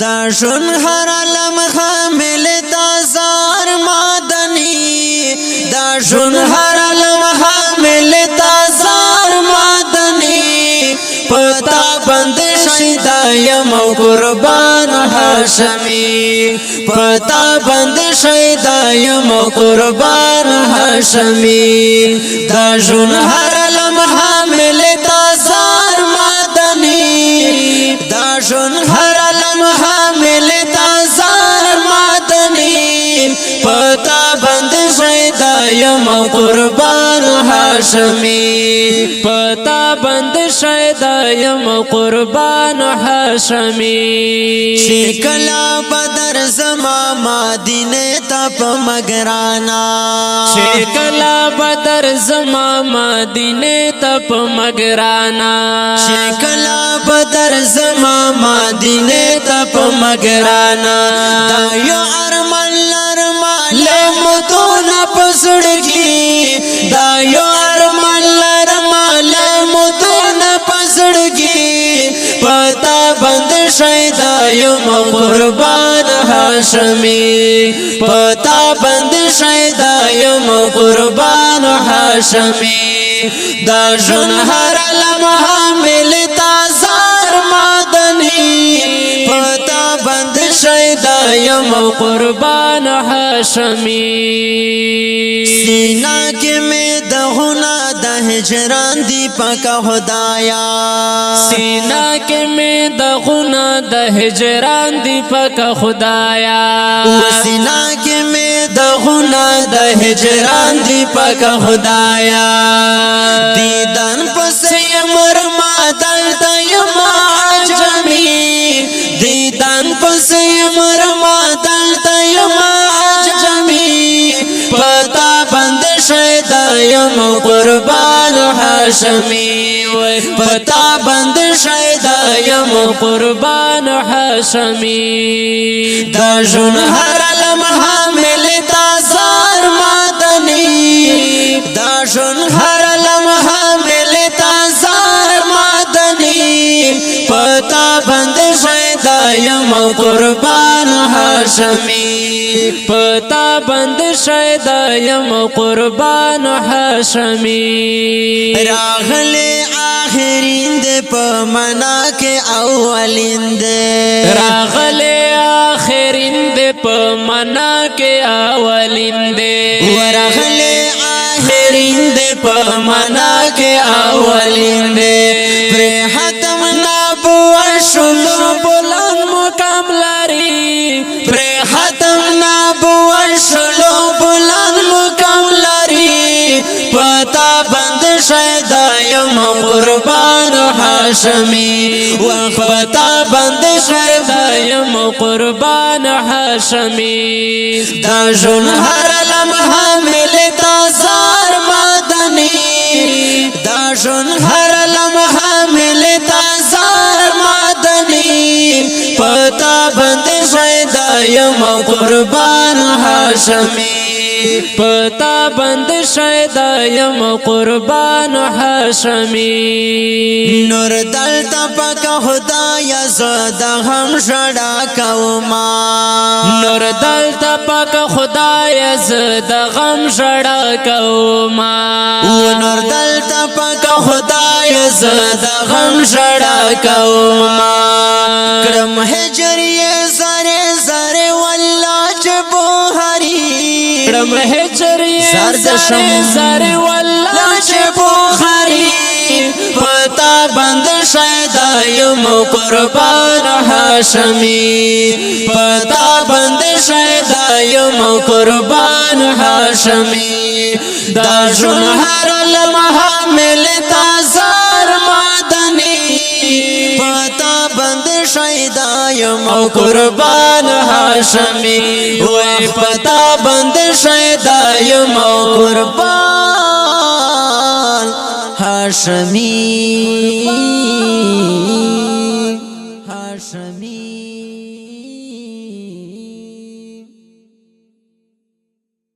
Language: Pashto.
دا شون هر علم حامل تازار مادنی دا شون هر علم حامل تازار مادنی پتا بند شیدایم و قربان هاشمی پتا بند شیدایم و قربان هاشمی دا شون هر علم حامل تازار مادنی دا شون هر حامل تازار مادنی پتا بند شیدایم قربان هاشمی پتا بند شیدایم قربان هاشمی شکلا بدر زما مدینه تا په مگرانا شکلا بدر زما مدینه تا په مگرانا شکلا بدر زما مدینه تا په مگرانا دا یو ارمان لرمال متون پسړګي دا یو ارمان لرمال متون پسړګي پتا بند شیدایم قربان هاشمی پتا بند شیدایم قربان هاشمی دا جون هر لمحه مل تازار مدنی پتا بند شیدایم قربان هاشمی سینا کې می دغنا د هجران دی پاک خدایا سینا کې می دغنا د هجران دی پاک خدایا سینا کې می دغنا د هجران دی پاک خدایا دیدن پسې مرما دلته یم عجمی دیدن پسې مرما دلته یم عجمی پتا بند شیدایم قربان هاشمی پتا بند شیدایم قربان هاشمی دا جون هر لمحه مل تازار مدنی دا جون هر لمحه مل تازار مدنی پتا بند شیدایم قربان هاشمی پتا بند شیدایم قربان هاشمی راغلی آخرین دے پا منا کے اولین دے راغلی آخرین دے پا منا کے اولین دے ورغلی آخرین دے پا منا کے اولین دے پر ختم نبوت شلو بلند مقام لاری پر ختم نبوت شلو بلند مقام لاری پتا بند شیدایم قربان هاشمی و پتا بند شیدایم قربان هاشمی دا جون هر لمحه مل تازار مدنی دا جون هر لمحه مل تازار مدنی پتا بند شیدایم قربان هاشمی پتا بند شیدایم قربان هاشمی نور دلتا پاک خدایا زدا هم شڑا کوما نور دلتا پاک خدایا زدا غم شڑا کوما نور دلتا پاک خدایا زدا غم شڑا کوما کرم هجریه زره زره والله جبو هری کرم هجریه زره زره والله جبو هری پتا بند شیدایم قربان هاشمی پتا بند شیدایم قربان هاشمی دا جون هر لمحه مل تازار مدنی پتا بند شیدایم قربان هاشمی وای پتا بند شیدایم قربان هاشمی